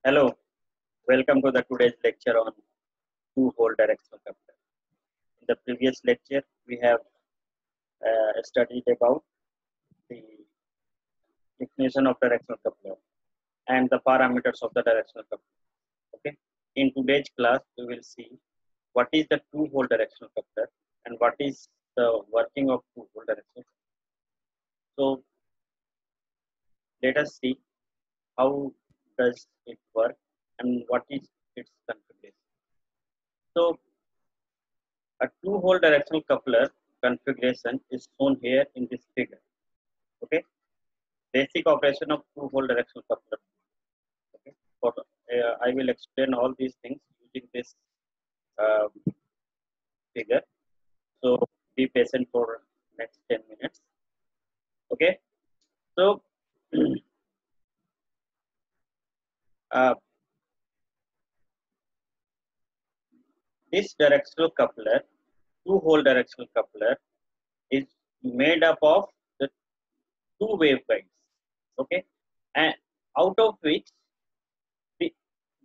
Hello, welcome to the today's lecture on two-hole directional coupler. In the previous lecture, we have studied about the definition of directional coupler and the parameters of the directional coupler. Okay. In today's class, we will see what is the two-hole directional coupler and what is the working of two-hole directional coupler. So let us see how does it work and what is its configuration. So a two-hole directional coupler configuration is shown here in this figure. Okay, basic operation of two-hole directional coupler. Okay, I will explain all these things using this uh, figure. So be patient for next 10 minutes. Okay, so uh, this directional coupler, two-hole directional coupler, is made up of the two waveguides. Okay, and out of which the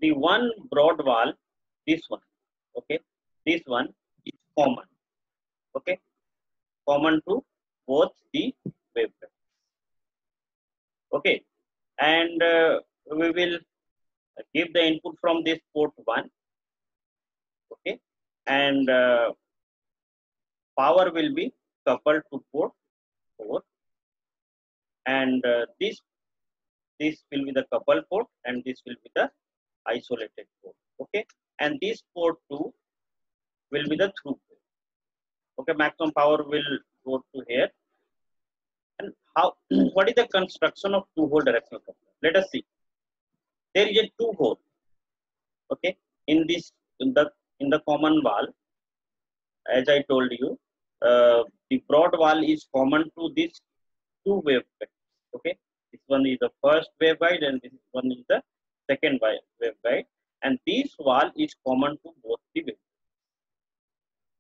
the one broad wall, this one, okay, this one is common, okay, common to both the waveguides, okay, and we will give the input from this port 1, okay, and power will be coupled to port 4, and this will be the coupled port and this will be the isolated port, okay, and this port 2 will be the through port. Okay, maximum power will go to here. And how what is the construction of two-hole directional coupler? Let us see. There is a two hole, okay, in this in the common wall. As I told you, the broad wall is common to this two waveguides. Okay, this one is the first waveguide and this one is the second waveguide, and this wall is common to both the waveguides.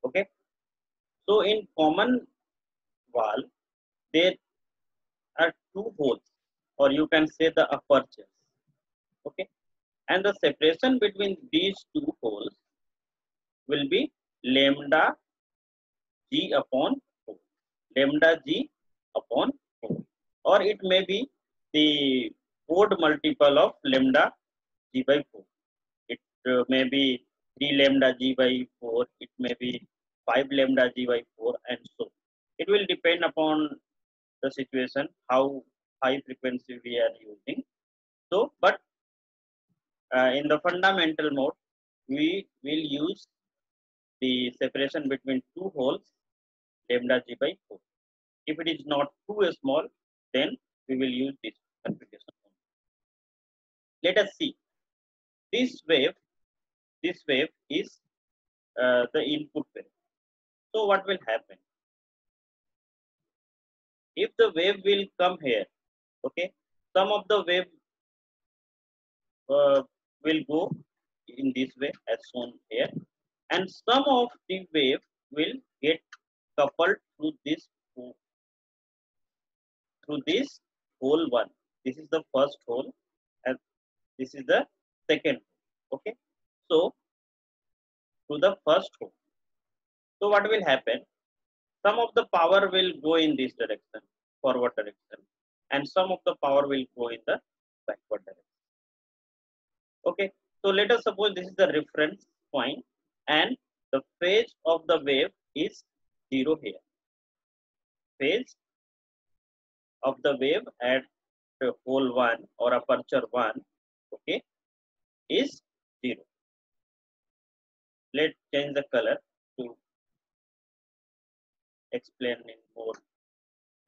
Okay, so in common wall there are two holes, or you can say the apertures. Okay, and the separation between these two holes will be lambda g upon 4, lambda g upon 4, or it may be the odd multiple of lambda g by 4. It may be 3 lambda g by 4, it may be 5 lambda g by 4, and so it will depend upon the situation, how high frequency we are using. So, but in the fundamental mode, we will use the separation between two holes lambda g by 4. If it is not too small, then we will use this configuration. Let us see. This wave is the input wave. So what will happen? If the wave will come here, okay, some of the wave will go in this way as shown here, and some of the wave will get coupled through this hole 1. This is the first hole and this is the second hole. Okay, so to the first hole. So what will happen? Some of the power will go in this direction, forward direction, and some of the power will go in the backward direction. Okay, so let us suppose this is the reference point and the phase of the wave is 0 here. Phase of the wave at hole 1 or aperture 1, okay, is 0. Let's change the color to explain in more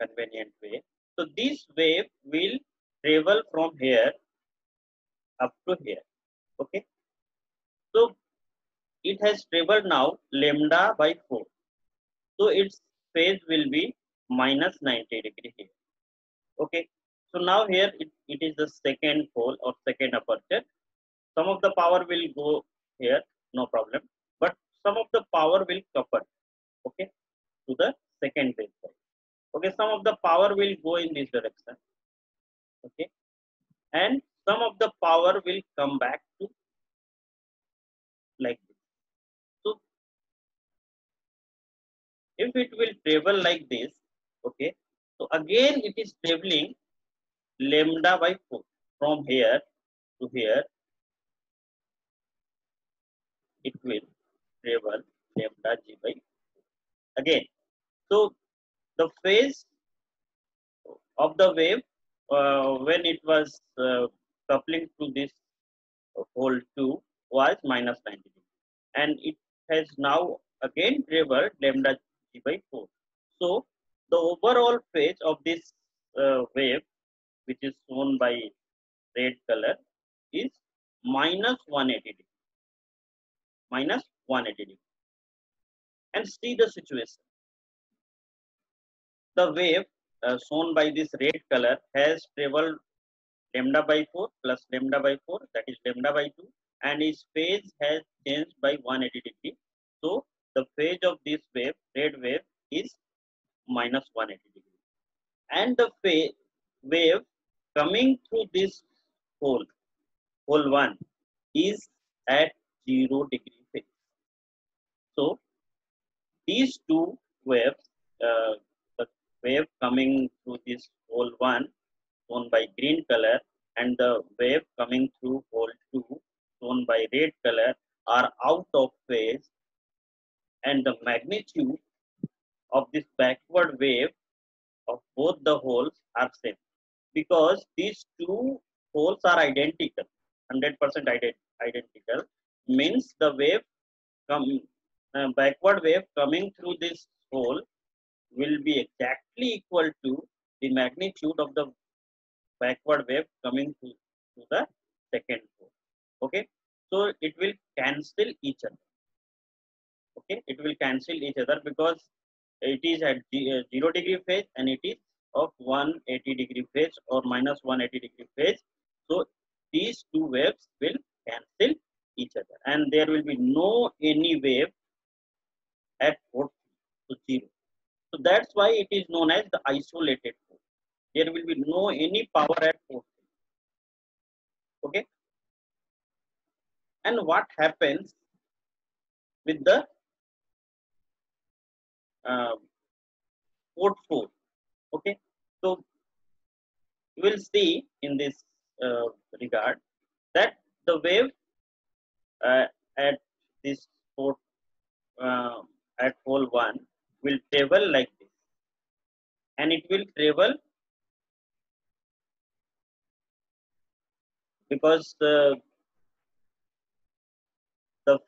convenient way. So this wave will travel from here up to here. Okay, so it has traveled now lambda by 4. So its phase will be minus 90 degree here. Okay, so now here it is the second pole or second aperture. Some of the power will go here, no problem, but some of the power will couple, okay, to the second waveguide. Okay, some of the power will go in this direction, okay, and some of the power will come back to like this. So if it will travel like this, okay, so again it is traveling lambda by 4 from here to here. It will travel lambda g by 4 again. So the phase of the wave when it was coupling to this hole 2 was minus 90 degree, and it has now again traveled lambda g by 4. So the overall phase of this wave, which is shown by red color, is minus 180 degree, minus 180 degree. And see the situation. The wave shown by this red color has traveled lambda by 4 plus lambda by 4, that is lambda by 2, and its phase has changed by 180 degree. So the phase of this wave, red wave, is minus 180 degree. And the wave coming through this hole, hole 1, is at 0 degree phase. So these two waves, the wave coming through this hole 1 shown by green color and the wave coming through hole 2 shown by red color are out of phase, and the magnitude of this backward wave of both the holes are same, because these two holes are identical, 100% identical, means the wave backward wave coming through this hole will be exactly equal to the magnitude of the backward wave coming to the second hole. Okay, so it will cancel each other. Okay, it will cancel each other because it is at 0 degree phase and it is of 180 degree phase or minus 180 degree phase. So these two waves will cancel each other, and there will be no any wave at port 0. So that's why it is known as the isolated port. There will be no any power at port 3. Okay, and what happens with the uh, port 4? Okay, so you will see in this regard that the wave at this port uh, at hole 1 will travel like this, and it will travel because the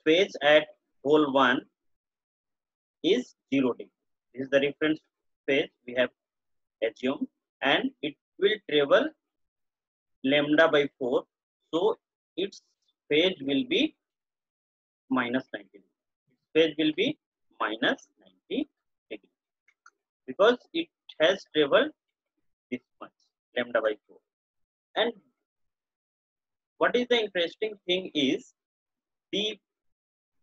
phase at hole 1 is 0 degree. This is the reference phase we have assumed, and it will travel lambda by 4. So its phase will be minus 90 degree. Its phase will be minus 90 degree because it has traveled this much, lambda by 4. And what is the interesting thing is the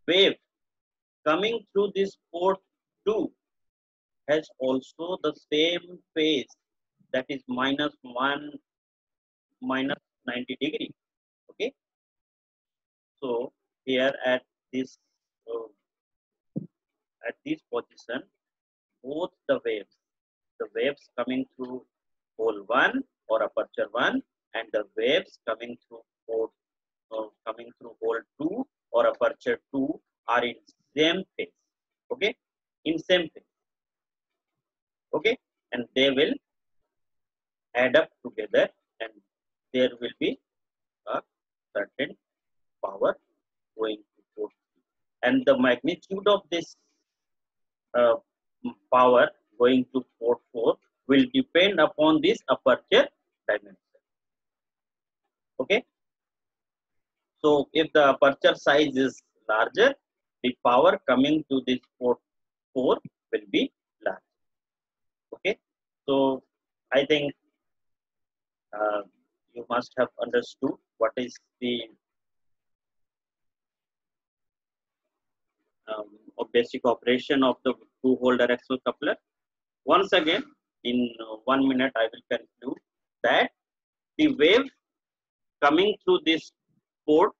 wave coming through this port 2 has also the same phase, that is minus 1 minus 90 degree. Okay, so here uh, at this position, both the waves coming through hole 1 or aperture 1 and the waves coming through port coming through hole 2 or aperture 2 are in same phase. Okay, in same phase. Okay, and they will add up together and there will be a certain power going to port 3. And the magnitude of this uh, power going to port 4 will depend upon this aperture dimension. Okay, so if the aperture size is larger, the power coming to this port 4 will be large. Okay, so I think you must have understood what is the basic operation of the two-hole directional coupler. Once again, in 1 minute, I will conclude that the wave coming through this port,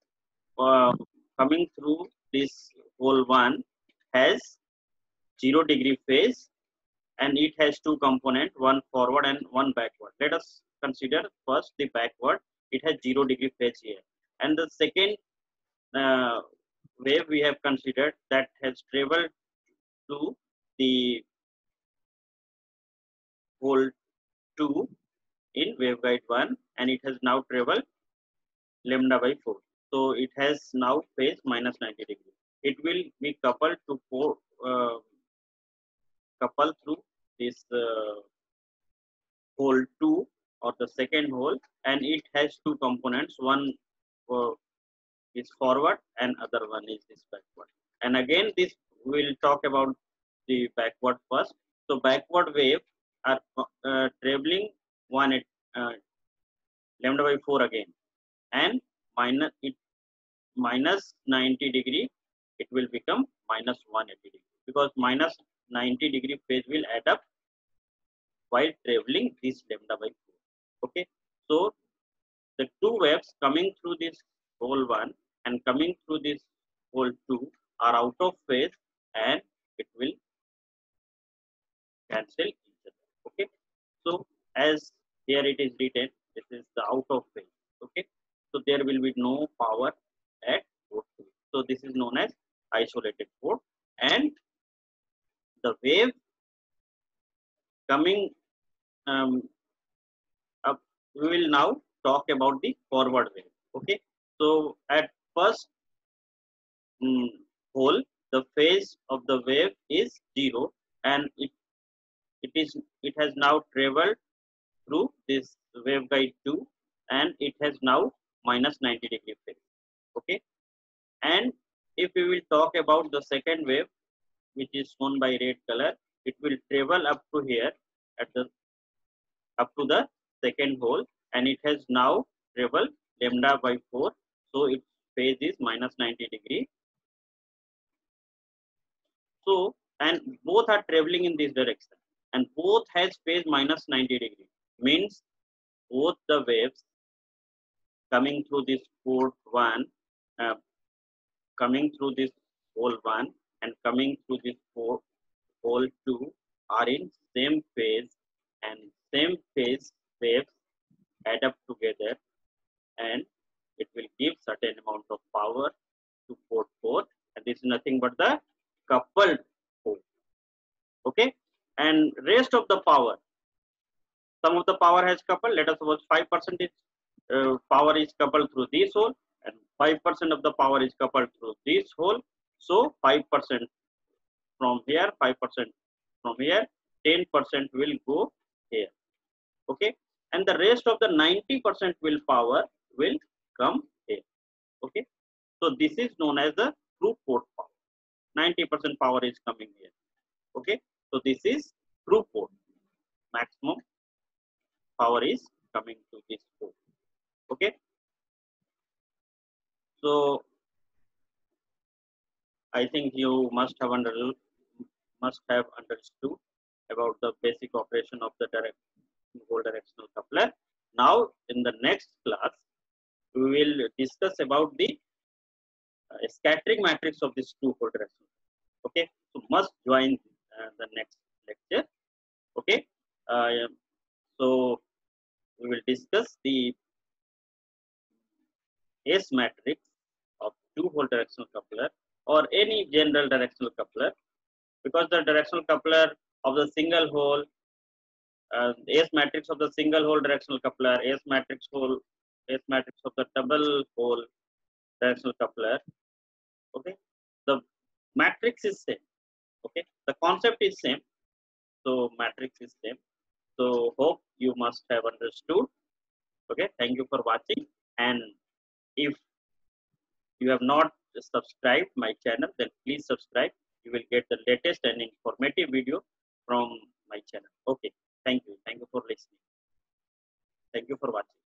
uh, coming through this hole 1 has 0 degree phase, and it has two components, one forward and one backward. Let us consider first the backward. It has 0 degree phase here, and the second uh, wave we have considered that has traveled to the hole 2 in waveguide 1, and it has now traveled lambda by 4. So it has now phase minus 90 degree. It will be coupled to couple through this hole 2 or the second hole, and it has two components. One uh, is forward and other one is this backward. And again, this will talk about the backward first. So backward wave are traveling one at lambda by 4 again, and minus 90 degree, it will become minus 180 degree, because minus 90 degree phase will add up while traveling this lambda by 4. Okay, so the two waves coming through this hole 1 and coming through this hole 2 are out of phase, and it will cancel each other. Okay, so as here it is written, this is the out of phase. Okay, so there will be no power at port 2. So this is known as isolated port, and the wave coming up, we will now talk about the forward wave. Okay, so at first mm, hole, the phase of the wave is 0, and it has now traveled through this waveguide 2, and it has now minus 90 degree phase. Okay, and if we will talk about the second wave, which is shown by red color, it will travel up to here at the up to the second hole, and it has now traveled lambda by 4, so its phase is minus 90 degree. So, and both are traveling in this direction, and both has phase minus 90 degree, means both the waves coming through this port 1, uh, coming through this hole 1 and coming through this hole 2 are in same phase, and same phase waves add up together, and it will give certain amount of power to port 4, and this is nothing but the coupled port. Okay, and rest of the power, some of the power has coupled. Let us suppose 5% is power is coupled through this hole, and 5% of the power is coupled through this hole. So 5% from here, 5% from here, 10% will go here. Okay, and the rest of the 90% will power will come here. Okay, so this is known as the true port power. 90% power is coming here. Okay, so this is true port. Maximum power is coming to this port. Okay, so I think you must have understood about the basic operation of the whole directional coupler. Now, in the next class, we will discuss about the scattering matrix of this two-hole directional. Okay, so must join the next lecture. Okay, so we will discuss the S matrix of two-hole directional coupler or any general directional coupler, because the directional coupler of the single hole, S matrix of the single hole directional coupler, S matrix of the double hole directional coupler. Okay, the matrix is same. Okay, the concept is same, so matrix is same. So hope you must have understood. Okay, thank you for watching, and if you have not subscribed my channel, then please subscribe. You will get the latest and informative video from my channel. Okay, thank you for listening. Thank you for watching.